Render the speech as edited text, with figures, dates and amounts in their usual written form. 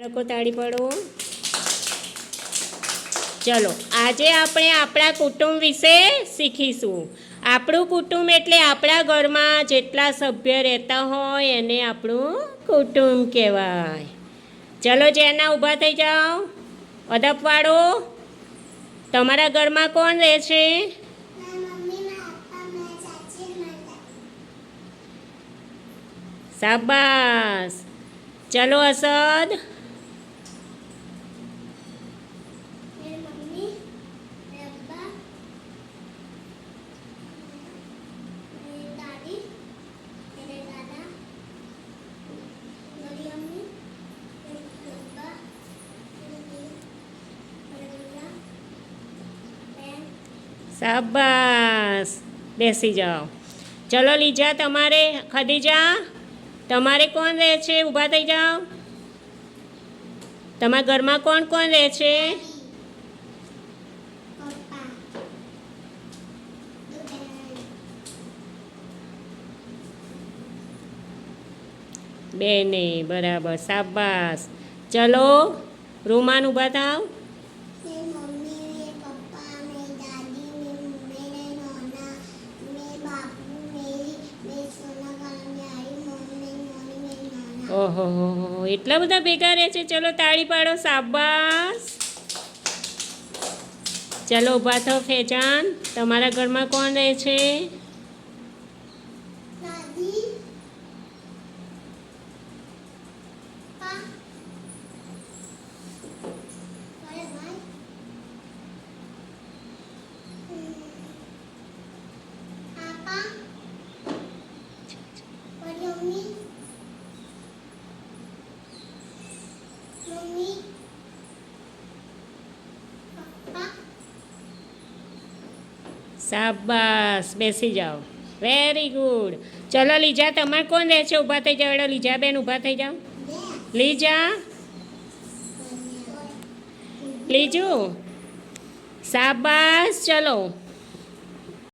લોકો તાળી પાડો. ચલો આજે આપણે આપણા કુટુંબ વિશે શીખીશું. આપણું કુટુંબ એટલે આપણા ઘરમાં જેટલા સભ્ય રહેતા હોય એને આપણું કુટુંબ કહેવાય. ચલો જેના ઊભા થઈ જાઓ. અદપ પાડો. તમારા ઘરમાં કોણ રહે છે? શાબાશ. ચલો અસદ. શાબાશ. બેસી જાઓ. ચલો લીજા તમારે. ખદીજા તમારે કોણ રહે છે? ઊભા થઈ જાઓ. તમારા ઘરમાં કોણ કોણ રહે છે? બેને. બરાબર. શાબાશ. ચલો રૂમાન ઊભા થાવ. ઓહો એટલા બધા ભેગા રહે છે. ચલો તાળી પાડો. શાબાશ. ચલો ઊભા થાવ. ફેજાન તમારા ઘરમાં કોણ રહે છે? શાબાશ. બેસી જાઓ. Very good. ચલો લીજા તમારે કોણ રહે છે? ઊભા થઈ જાઓ. એડો લીજા બેન ઊભા થઈ જાઓ. લીજા. લીજુ. શાબાશ. ચલો